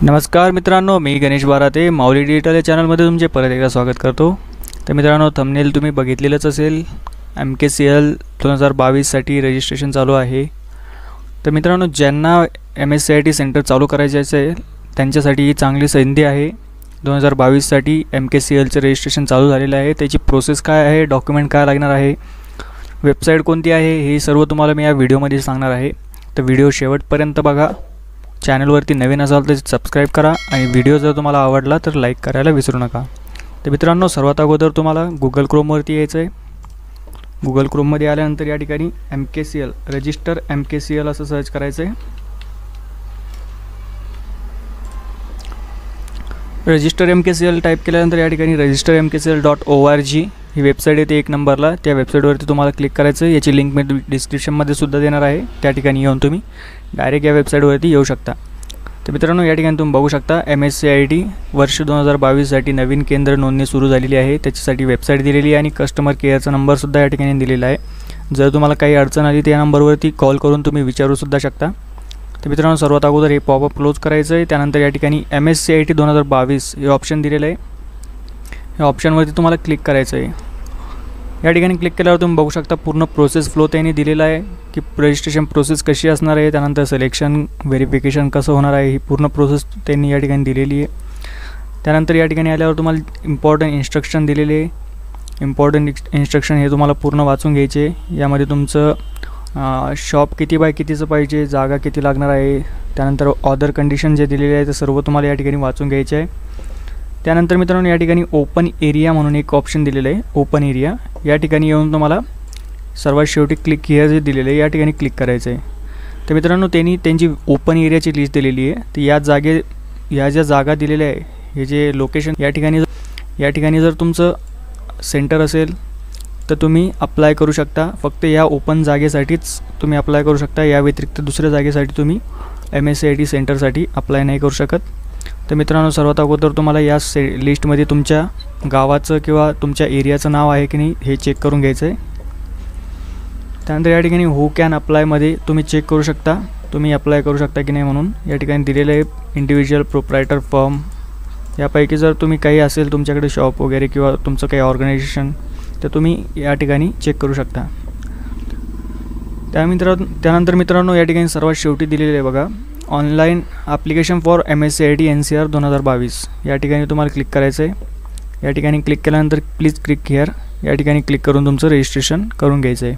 नमस्कार मित्रांनो, मी गणेश बाराते माऊली डिजिटल या चॅनलमध्ये तुमचे परत एकदा स्वागत करतो। तर मित्रांनो, थंबनेल तुम्ही बघितलेलंच असेल। MKCL 2022साठी रजिस्ट्रेशन चालू आहे। तर मित्रांनो, ज्यांना MSCIT सेंटर चालू करायचे असेल त्यांच्यासाठी ही चांगली संधी आहे। 2022साठी MKCLचे रजिस्ट्रेशन चालू झालेले आहे। त्याची प्रोसेस काय आहे, डॉक्युमेंट काय लागणार आहे, वेबसाईट कोणती आहे, हे सर्व तुम्हाला मी या व्हिडिओमध्ये सांगणार आहे। तर व्हिडिओ शेवटपर्यंत बघा। चॅनलवरती नवीन असाल तर सबस्क्राईब करा आणि व्हिडिओ जर तुम्हाला आवडला तर लाईक करायला विसरू नका। तर मित्रांनो, सर्वात अगोदर तुम्हाला गुगल क्रोमवरती यायचं आहे। गुगल क्रोममध्ये आल्यानंतर या ठिकाणी MKCL रजिस्टर MKCL असं सर्च करायचं आहे। रजिस्टर MKCL टाईप केल्यानंतर या ठिकाणी registermkcl.org ही वेबसाईट येते एक नंबरला। त्या वेबसाईटवरती तुम्हाला क्लिक करायचं। याची लिंक मी डिस्क्रिप्शनमध्ये सुद्धा देणार आहे। त्या ठिकाणी येऊन तुम्ही डायरेक्ट या वेबसाईटवरती येऊ शकता। तर मित्रांनो, या ठिकाणी तुम्ही बघू शकता MSCIT वर्ष 2022साठी नवीन केंद्र नोंदणी सुरू झालेली आहे। त्याच्यासाठी वेबसाईट दिलेली आहे आणि कस्टमर केअरचा नंबरसुद्धा या ठिकाणी दिलेला आहे। जर तुम्हाला काही अडचण आली तर या नंबरवरती कॉल करून तुम्ही विचारूसुद्धा शकता। तर मित्रांनो, सर्वात अगोदर हे पॉपअप क्लोज करायचं आहे। त्यानंतर या ठिकाणी MSCIT 2022 हे ऑप्शन दिलेलं आहे। या ऑप्शनवरती तुम्हाला क्लिक करायचं आहे। या ठिकाणी क्लिक केल्यावर तुम्ही बघू शकता पूर्ण प्रोसेस फ्लो त्यांनी दिलेला आहे की रजिस्ट्रेशन प्रोसेस कशी असणार आहे, त्यानंतर सिलेक्शन व्हेरिफिकेशन कसं होणार आहे, ही पूर्ण प्रोसेस त्यांनी या ठिकाणी दिलेली आहे। त्यानंतर या ठिकाणी आल्यावर तुम्हाला इम्पॉर्टंट इन्स्ट्रक्शन दिलेले आहे। इम्पॉर्टंट इन्स्ट्रक्शन हे तुम्हाला पूर्ण वाचून घ्यायचे। यामध्ये तुमचं शॉप किती बाय कितीचं पाहिजे, जागा किती लागणार आहे, त्यानंतर ऑदर कंडिशन जे दिलेले आहे ते सर्व तुम्हाला या ठिकाणी वाचून घ्यायचे आहे। त्यानंतर मित्रांनो, या ठिकाणी ओपन एरिया म्हणून एक ऑप्शन दिलेलं आहे। ओपन एरिया या ठिकाणी येऊन तुम्हाला सर्वात शेवटी क्लिक हिअर जे दिलेलं आहे या ठिकाणी क्लिक करायचं आहे। तर मित्रांनो, त्यांची ओपन एरियाची लिस्ट दिलेली आहे। तर या ज्या जागा दिलेल्या आहे, हे जे लोकेशन या ठिकाणी जर तुमचं सेंटर असेल तर तुम्ही अप्लाय करू शकता। फक्त या ओपन जागेसाठीच तुम्ही अप्लाय करू शकता। या व्यतिरिक्त दुसऱ्या जागेसाठी तुम्ही MSCIT सेंटरसाठी अप्लाय नाही करू शकत। तर मित्रांनो, सर्वात अगोदर तुम्हाला या लिस्टमध्ये तुमच्या गावाचं किंवा तुमच्या एरियाचं नाव आहे की नाही हे चेक करून घ्यायचं आहे। त्यानंतर या ठिकाणी हू कॅन अप्लायमध्ये तुम्ही चेक करू शकता, तुम्ही अप्लाय करू शकता की नाही म्हणून। या ठिकाणी दिलेलं आहे इंडिव्हिज्युअल प्रोप्रायटर फर्म, यापैकी जर तुम्ही काही असेल तुमच्याकडे शॉप वगैरे किंवा तुमचं काही ऑर्गनायझेशन तर तुम्ही या ठिकाणी चेक करू शकता। त्यानंतर मित्रांनो, या ठिकाणी सर्वात शेवटी दिलेलं आहे बघा, online application for MSCIT NCR 2022 या ठिकाणी तुम्हाला क्लिक करायचं आहे। या ठिकाणी क्लिक केल्यानंतर प्लीज क्लिक हिअर या ठिकाणी क्लिक करून तुमचं रजिस्ट्रेशन करून घ्यायचं आहे।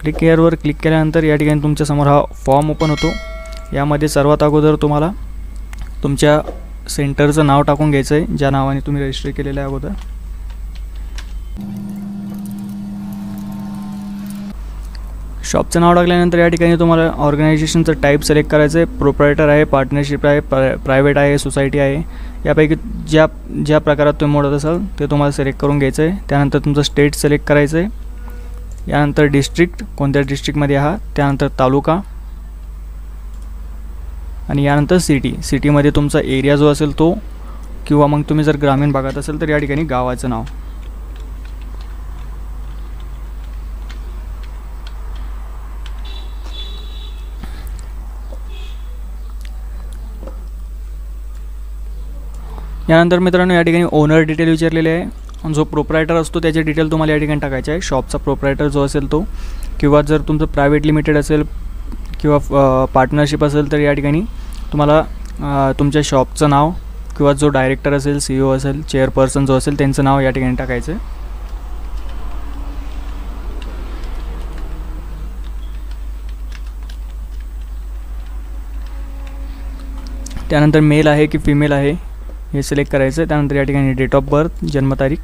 क्लिक हिअरवर क्लिक केल्यानंतर या ठिकाणी तुमच्यासमोर हा फॉर्म ओपन होतो। यामध्ये सर्वात अगोदर तुम्हाला तुमच्या सेंटरचं नाव टाकून घ्यायचं आहे, ज्या नावाने तुम्ही रजिस्टर केलेलं आहे अगोदर। शॉपचं नाव टाकल्यानंतर या ठिकाणी तुम्हाला ऑर्गनायझेशनचं टाईप सिलेक्ट करायचं आहे। प्रोप्रायटर आहे, पार्टनरशिप आहे, प्रायव्हेट आहे, सोसायटी आहे, यापैकी ज्या प्रकारात तुम्ही मोडत असाल ते तुम्हाला सिलेक्ट करून घ्यायचं आहे। त्यानंतर तुमचं स्टेट सिलेक्ट करायचं आहे। यानंतर डिस्ट्रिक्ट, कोणत्या डिस्ट्रिक्टमध्ये आहात, त्यानंतर तालुका आणि यानंतर सिटीमध्ये तुमचा एरिया जो असेल तो, किंवा मग तुम्ही जर ग्रामीण भागात असेल तर या ठिकाणी गावाचं नाव। यानंतर मित्रांनो, या ठिकाणी ओनर डिटेल विचारलेले आहे। जो प्रोप्रायटर असतो त्याचे डिटेल तुम्हाला या ठिकाणी टाकायचे आहे। शॉपचा प्रोप्रायटर जो असेल तो, किंवा जर तुमचं प्रायव्हेट लिमिटेड असेल किंवा पार्टनरशिप असेल तर या ठिकाणी तुम्हाला तुमच्या शॉपचं नाव किंवा जो डायरेक्टर असेल, CEO असेल, चेअरपर्सन जो असेल त्यांचं नाव या ठिकाणी टाकायचं आहे। त्यानंतर मेल आहे की फिमेल आहे हे सिलेक्ट करायचं आहे। त्यानंतर या ठिकाणी डेट ऑफ बर्थ, जन्मतारीख,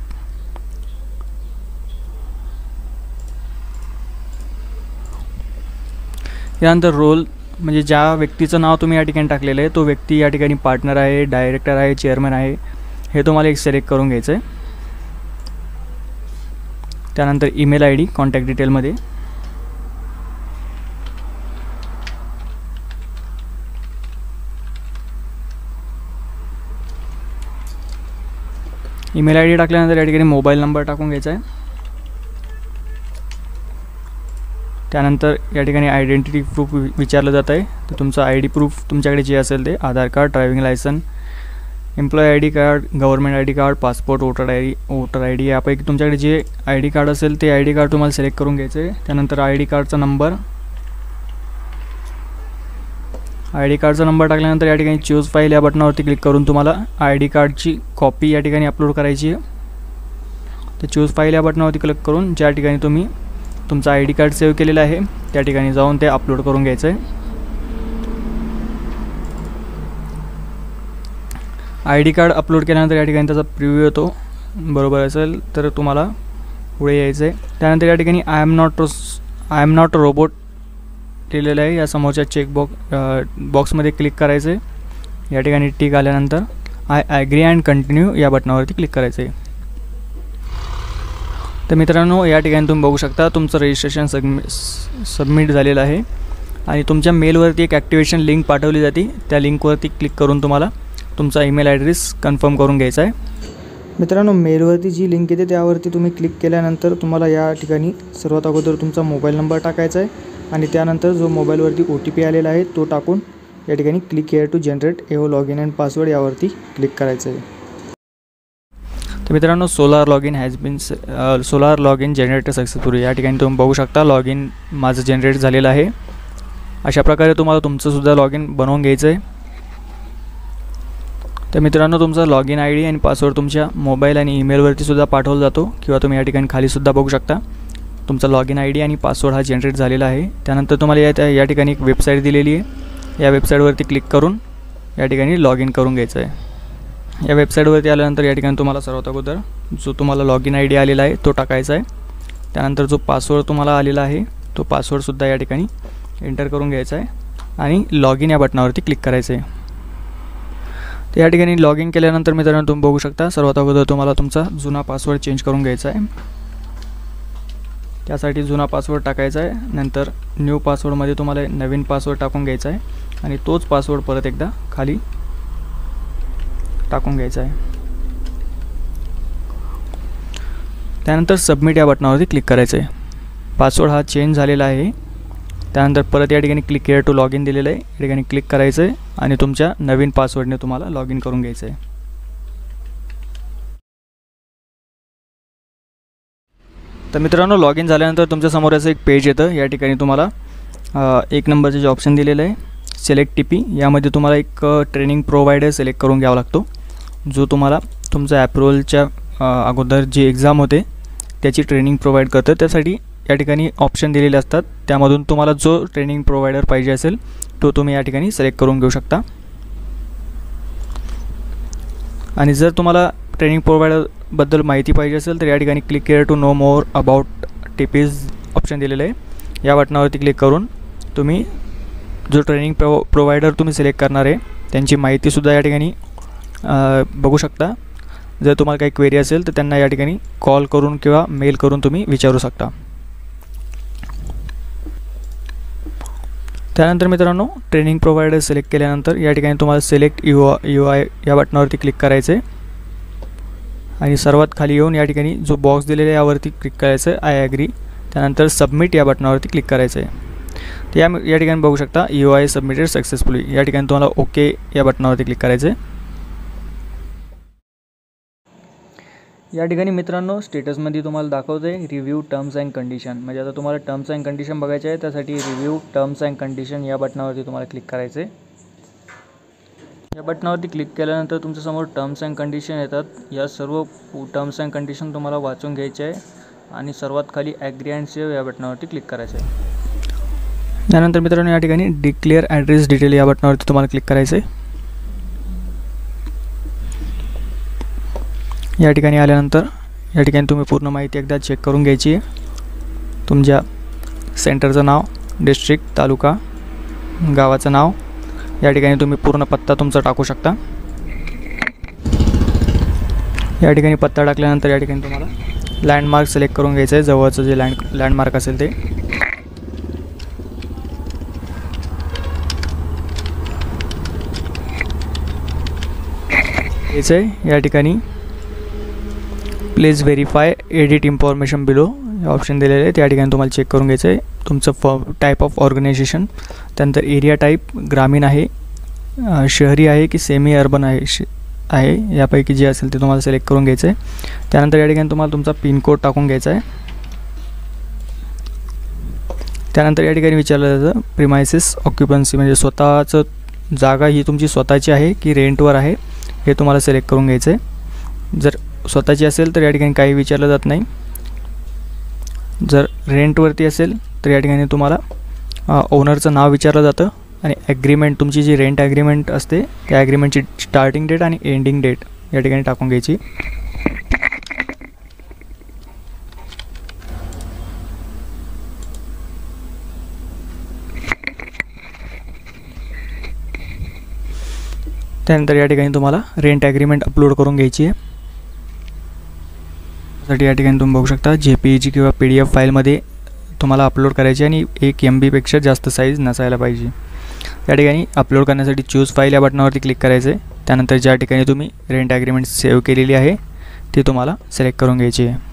यानंतर रोल, म्हणजे ज्या व्यक्तीचं नाव तुम्ही या ठिकाणी टाकलेलं आहे तो व्यक्ती या ठिकाणी पार्टनर आहे, डायरेक्टर आहे, चेअरमॅन आहे, हे तुम्हाला एक सिलेक्ट करून घ्यायचं आहे। त्यानंतर ईमेल ID कॉन्टॅक्ट डिटेलमध्ये, ईमेल ID टाकल्यानंतर या ठिकाणी मोबाईल नंबर टाकून घ्यायचा आहे। त्यानंतर या ठिकाणी आयडेंटिटी प्रूफ विचारलं जात आहे. तर तुमचं ID प्रूफ तुमच्याकडे जे असेल ते Aadhaar card, driving licence, employee ID card, government ID card, passport, voter ID यापैकी तुमच्याकडे जे ID कार्ड असेल ते ID कार्ड तुम्हाला सिलेक्ट करून घ्यायचं आहे. त्यानंतर ID कार्डचा नंबर टाकल्यानंतर या ठिकाणी चूज फाईल या बटनावरती क्लिक करून तुम्हाला ID कार्डची कॉपी या ठिकाणी अपलोड करायची आहे. तर चूज फाईल या बटनावरती क्लिक करून ज्या ठिकाणी तुम्ही तुमचा ID कार्ड सेव्ह केलेलं आहे त्या ठिकाणी जाऊन ते अपलोड करून घ्यायचं आहे. ID कार्ड अपलोड केल्यानंतर या ठिकाणी त्याचा प्रिव्ह्यू येतो. बरोबर असेल तर तुम्हाला पुढे यायचं आहे. त्यानंतर या ठिकाणी आय एम नॉट रोबोट लिहिलेलं आहे. या समोरच्या बॉक्समध्ये क्लिक करायचं आहे. या ठिकाणी टिक आल्यानंतर आय ॲग्री अँड कंटिन्यू या बटनावरती क्लिक करायचं आहे. तर मित्रांनो, या ठिकाणी तुम्ही बघू शकता तुमचं रजिस्ट्रेशन सबमिट झालेलं आहे आणि तुमच्या मेलवरती एक ॲक्टिवेशन लिंक पाठवली जाते. त्या लिंकवरती क्लिक करून तुम्हाला तुमचा ईमेल ॲड्रेस कन्फर्म करून घ्यायचा आहे. मित्रांनो, मेलवरती जी लिंक येते त्यावरती तुम्ही क्लिक केल्यानंतर तुम्हाला या ठिकाणी सर्वात अगोदर तुमचा मोबाईल नंबर टाकायचा आहे आणि त्यानंतर जो मोबाईलवरती OTP आलेला आहे तो टाकून या ठिकाणी click here to generate AO login and password यावरती क्लिक करायचं आहे. तर मित्रांनो, सोलार लॉगिन जनरेटर सक्सेसफुली या ठिकाणी तुम्ही बघू शकता लॉगिन माझं जनरेट झालेलं आहे. अशा प्रकारे तुम्हाला तुमचंसुद्धा लॉगिन बनवून घ्यायचं आहे. तर मित्रांनो, तुमचा लॉगिन ID आणि पासवर्ड तुमच्या मोबाईल आणि ईमेलवरती सुद्धा पाठवला जातो किंवा तुम्ही या ठिकाणी खालीसुद्धा बघू शकता तुमचा लॉगिन ID आणि पासवर्ड हा जनरेट झालेला आहे. त्यानंतर तुम्हाला या ठिकाणी एक वेबसाईट दिलेली आहे. या वेबसाईटवरती क्लिक करून या ठिकाणी लॉगिन करून घ्यायचं आहे. या वेबसाईटवरती आल्यानंतर या ठिकाणी तुम्हाला सर्वात अगोदर जो तुम्हाला लॉगिन ID आलेला आहे तो टाकायचा आहे. त्यानंतर जो पासवर्ड तुम्हाला आलेला आहे तो पासवर्डसुद्धा या ठिकाणी एंटर करून घ्यायचा आहे आणि लॉगिन या बटनावरती क्लिक करायचं आहे. तर या ठिकाणी लॉगिन केल्यानंतर मित्रांनो तुम्ही बघू शकता सर्वात अगोदर तुम्हाला तुमचा जुना पासवर्ड चेंज करून घ्यायचा आहे. त्यासाठी जुना पासवर्ड टाकायचा आहे. नंतर न्यू पासवर्डमध्ये तुम्हाला नवीन पासवर्ड टाकून घ्यायचा आहे आणि तोच पासवर्ड परत एकदा खाली टाकून घ्यायचा आहे. त्यानंतर सबमिट या बटनावरती क्लिक करायचं आहे. पासवर्ड हा चेंज झालेला आहे. त्यानंतर परत या ठिकाणी क्लिक हेअर टू लॉगिन दिलेलं आहे. या ठिकाणी क्लिक करायचं आहे आणि तुमच्या नवीन पासवर्डने तुम्हाला लॉगिन करून घ्यायचं आहे. तर मित्रांनो, लॉगिन झाल्यानंतर तुमच्यासमोर असं एक पेज येतं. या ठिकाणी तुम्हाला 1 नंबरचे जे ऑप्शन दिलेलं आहे सिलेक्ट TP यामध्ये तुम्हाला एक ट्रेनिंग प्रोव्हायडर सिलेक्ट करून घ्यावा लागतो जो तुम्हाला तुमच्या अप्रूव्हलच्या अगोदर जी एक्झाम होते त्याची ट्रेनिंग प्रोव्हाइड करतं. त्यासाठी या ठिकाणी ऑप्शन दिलेले असतात. त्यामधून तुम्हाला जो ट्रेनिंग प्रोव्हायडर पाहिजे असेल तो तुम्ही या ठिकाणी सिलेक्ट करून घेऊ शकता. आणि जर तुम्हाला ट्रेनिंग प्रोव्हायडरबद्दल माहिती पाहिजे असेल तर या ठिकाणी click here to know more about TPs option दिलेलं आहे. या बटनावरती क्लिक करून तुम्ही जो ट्रेनिंग प्रोव्हायडर तुम्ही सिलेक्ट करणार आहे त्यांची माहितीसुद्धा या ठिकाणी बघू शकता. जर तुम्हाला काही क्वेरी असेल तर त्यांना या ठिकाणी कॉल करून किंवा मेल करून तुम्ही विचारू शकता. त्यानंतर मित्रांनो, ट्रेनिंग प्रोव्हायडर सिलेक्ट केल्यानंतर या ठिकाणी तुम्हाला सिलेक्ट UI या बटनावरती क्लिक करायचं आहे आणि सर्वात खाली येऊन या ठिकाणी जो बॉक्स दिलेला आहे यावरती क्लिक करायचं आहे आय ॲग्री. त्यानंतर सबमिट या बटनावरती क्लिक करायचं आहे. तर या ठिकाणी बघू शकता UI सबमिटेड सक्सेसफुली. या ठिकाणी तुम्हाला ओके या बटनावरती क्लिक करायचं आहे. या ठिकाणी मित्रांनो स्टेटसमध्ये तुम्हाला दाखवतं आहे रिव्ह्यू टर्म्स अँड कंडिशन. म्हणजे आता तुम्हाला टर्म्स अँड कंडिशन बघायचे आहे त्यासाठी रिव्ह्यू टर्म्स अँड कंडिशन या बटनावरती तुम्हाला क्लिक करायचं आहे. या बटनावरती क्लिक केल्यानंतर तुमच्यासमोर टर्म्स अँड कंडिशन येतात. या सर्व टर्म्स अँड कंडिशन तुम्हाला वाचून घ्यायचे आहे आणि सर्वात खाली ॲग्री अँड सेव्ह या बटनावरती क्लिक करायचं आहे. त्यानंतर मित्रांनो या ठिकाणी डिक्लेअर ॲड्रेस डिटेल या बटनावरती तुम्हाला क्लिक करायचं आहे. या ठिकाणी आल्यानंतर या ठिकाणी तुम्ही पूर्ण माहिती एकदा चेक करून घ्यायची आहे. तुमच्या सेंटरचं नाव, डिस्ट्रिक्ट, तालुका, गावाचं नाव, या ठिकाणी तुम्ही पूर्ण पत्ता तुमचा टाकू शकता. या ठिकाणी पत्ता टाकल्यानंतर या ठिकाणी तुम्हाला लँडमार्क सिलेक्ट करून घ्यायचं आहे. जवळचं जे लँडमार्क असेल ते. घ्यायचं आहे. या ठिकाणी please verify edit information below हे ऑप्शन दिलेले आहे. त्या ठिकाणी तुम्हाला चेक करून घ्यायचं आहे. तुमचं टाईप ऑफ ऑर्गनायझेशन, त्यानंतर एरिया टाईप ग्रामीण आहे, शहरी आहे की सेमी अर्बन आहे यापैकी जे असेल ते तुम्हाला सिलेक्ट करून घ्यायचं आहे। त्यानंतर या ठिकाणी तुम्हाला तुमचा पिनकोड टाकून घ्यायचा आहे। त्यानंतर या ठिकाणी विचारलं जातं प्रिमायसेस ऑक्युपन्सी, म्हणजे स्वतःचं जागा ही तुमची स्वतःची आहे की रेंटवर आहे हे तुम्हाला सिलेक्ट करून घ्यायचं आहे। जर स्वतःची असेल तर या ठिकाणी काही विचारलं जात नाही, जर रेंटवरती असेल तर या ठिकाणी तुम्हाला ओनरचं नाव विचारलं जातं आणि ॲग्रीमेंट, तुमची जी रेंट ॲग्रीमेंट असते त्या ॲग्रीमेंटची स्टार्टिंग डेट आणि एंडिंग डेट या ठिकाणी टाकून घ्यायची। त्यानंतर या ठिकाणी तुम्हाला रेंट ॲग्रीमेंट अपलोड करून घ्यायची आहे। त्यासाठी या ठिकाणी तुम्ही बघू शकता JPEG किंवा PDF फाईलमध्ये तुम्हाला अपलोड करायची आणि 1 MB पेक्षा जास्त साईज नसायला पाहिजे। या ठिकाणी अपलोड करण्यासाठी चूज फाईल या बटनावरती क्लिक करायचं आहे। त्यानंतर ज्या ठिकाणी तुम्ही रेंट ॲग्रीमेंट सेव्ह केलेली आहे ती तुम्हाला सिलेक्ट करून घ्यायची आहे।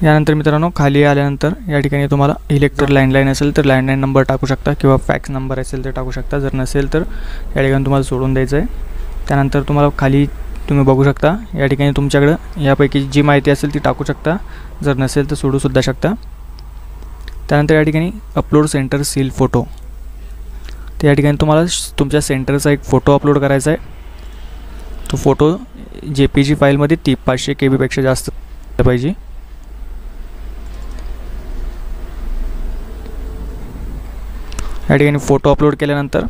यानंतर मित्रांनो खाली आल्यानंतर या ठिकाणी तुम्हाला इलेक्ट्रिक लँडलाईन असेल तर लँडलाईन नंबर टाकू शकता किंवा फॅक्स नंबर असेल तर टाकू शकता, जर नसेल तर या ठिकाणी तुम्हाला सोडून द्यायचं आहे। त्यानंतर तुम्हाला खाली तुम्ही बघू शकता या ठिकाणी तुमच्याकडं यापैकी जी माहिती असेल ती टाकू शकता, जर नसेल तर सोडूसुद्धा शकता। त्यानंतर या ठिकाणी अपलोड सेंटर सील फोटो, तर या ठिकाणी तुम्हाला तुमच्या सेंटरचा एक फोटो अपलोड करायचा आहे। तो फोटो JPG फाईलमध्ये 500 KB पेक्षा जास्त पाहिजे। या ठिकाणी फोटो अपलोड केल्यानंतर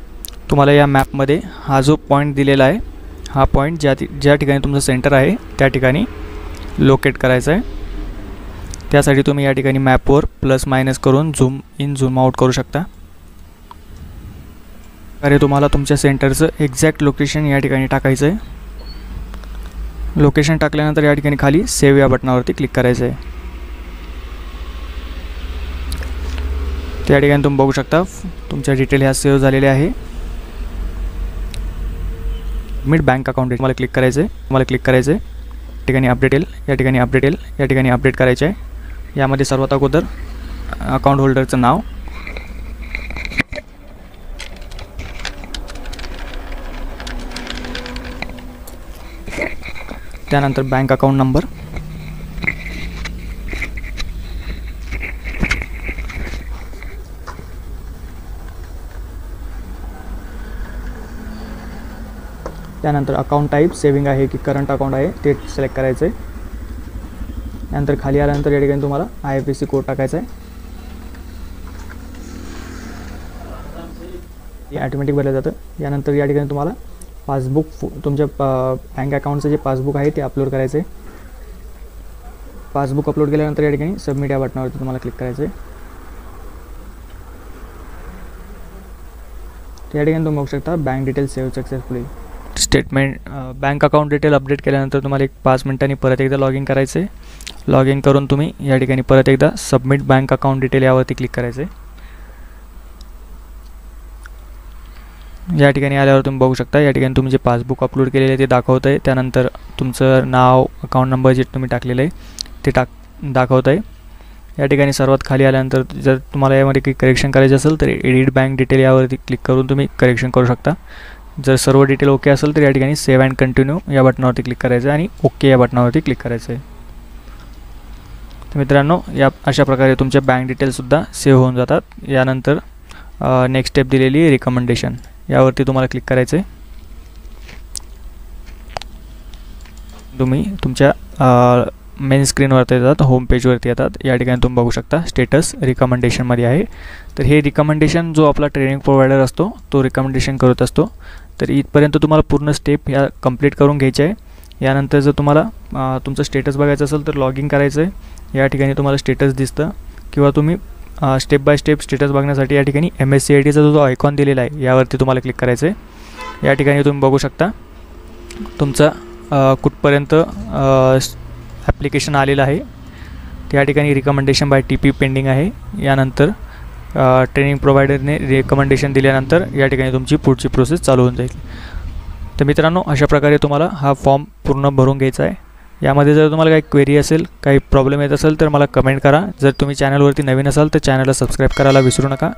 तुम्हाला या मॅपमध्ये हा जो पॉईंट दिलेला आहे हा पॉईंट ज्या ठिकाणी तुमचं सेंटर आहे त्या ठिकाणी लोकेट करायचं आहे। त्यासाठी तुम्ही या ठिकाणी मॅपवर प्लस मायनस करून झूम इन झूम आउट करू शकता। अरे तुम्हाला तुमच्या सेंटरचं एक्झॅक्ट लोकेशन या ठिकाणी टाकायचं आहे। लोकेशन टाकल्यानंतर या ठिकाणी खाली सेव्ह या बटनावरती क्लिक करायचं आहे। त्या ठिकाणी तुम्ही बघू शकता तुमच्या डिटेल ह्या सेव्ह झालेल्या आहे। सबमिट बँक अकाउंट मला क्लिक करायचं आहे, या ठिकाणी अपडेट येईल, या ठिकाणी अपडेट येईल, या ठिकाणी अपडेट करायचे आहे। यामध्ये सर्वात अगोदर अकाउंट होल्डरचं नाव, त्यानंतर बँक अकाउंट नंबर, त्यानंतर अकाउंट टाईप सेविंग आहे की करंट अकाउंट आहे ते सिलेक्ट करायचं आहे। त्यानंतर खाली आल्यानंतर या ठिकाणी तुम्हाला IFSC कोड टाकायचा आहे, हे ऑटोमॅटिक भरलं जातं। यानंतर या ठिकाणी तुम्हाला पासबुक तुमच्या बँक अकाउंटचं जे पासबुक आहे ते अपलोड करायचं आहे। पासबुक अपलोड केल्यानंतर या ठिकाणी सबमिट या बटनावरती तुम्हाला क्लिक करायचं आहे। या ठिकाणी तुम्ही बघू शकता bank detail save successfully. Statement bank account detail update केल्यानंतर तुम्हाला 5 मिनिटांनी परत एकदा लॉग इन करायचं आहे। लॉग इन करून तुम्ही या ठिकाणी परत एकदा सबमिट बँक अकाउंट डिटेल यावरती क्लिक करायचं आहे। या ठिकाणी आल्यावर तुम्ही बघू शकता या ठिकाणी तुम्ही जे पासबुक अपलोड केलेले ते दाखवत आहे, त्यानंतर तुमचं नाव अकाउंट नंबर जे तुम्ही टाकलेलं आहे ते दाखवत आहे। या ठिकाणी सर्वात खाली आल्यानंतर जर तुम्हाला यामध्ये काही करेक्शन करायचं असेल तर एडिट बँक डिटेल यावरती क्लिक करून तुम्ही करेक्शन करू शकता। जर सर्व डिटेल ओके असेल तर या ठिकाणी सेव्ह अँड कंटिन्यू या बटनावरती क्लिक करायचं आहे आणि ओके या बटनावरती क्लिक करायचं आहे। तर मित्रांनो या अशा प्रकारे तुमच्या बँक डिटेलसुद्धा सेव्ह होऊन जातात। यानंतर नेक्स्ट स्टेप दिलेली रिकमेंडेशन यावरती तुम्हाला क्लिक करायचं आहे। तुम्ही तुमच्या मेन स्क्रीनवरती येतात, होम पेजवरती येतात। या ठिकाणी तुम्ही बघू शकता स्टेटस रिकमेंडेशनमध्ये आहे। तर हे रिकमेंडेशन जो आपला ट्रेनिंग प्रोव्हायडर असतो तो रिकमेंडेशन करत असतो। तर इथपर्यंत तुम्हाला पूर्ण स्टेप ह्या कंप्लीट करून घ्यायचे आहे। यानंतर जर तुम्हाला तुमचं स्टेटस बघायचं असेल तर लॉग इन करायचं आहे। या ठिकाणी तुम्हाला स्टेटस दिसतं किंवा तुम्ही स्टेप बाय स्टेप स्टेटस बघण्यासाठी या ठिकाणी MSCIDचा जो आयकॉन दिलेला आहे यावरती तुम्हाला क्लिक करायचं आहे। या ठिकाणी तुम्ही बघू शकता तुमचा कुठपर्यंत ॲप्लिकेशन आलेलं आहे। त्या ठिकाणी रिकमेंडेशन बाय TP पेंडिंग आहे। यानंतर ट्रेनिंग प्रोव्हायडरने रिकमेंडेशन दिल्यानंतर या ठिकाणी तुमची पुढची प्रोसेस चालू होऊन जाईल। तर मित्रांनो अशा प्रकारे तुम्हाला हा फॉर्म पूर्ण भरून घ्यायचा आहे। यामध्ये जर तुम्हाला काही क्वेरी असेल, काही प्रॉब्लेम येत असेल तर मला कमेंट करा. जर तुम्ही चॅनलवरती नवीन असाल तर चॅनलला सबस्क्राईब करायला विसरू नका.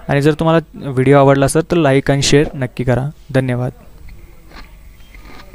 आणि जर तुम्हाला व्हिडिओ आवडला असेल तर लाईक आणि शेअर नक्की करा. धन्यवाद.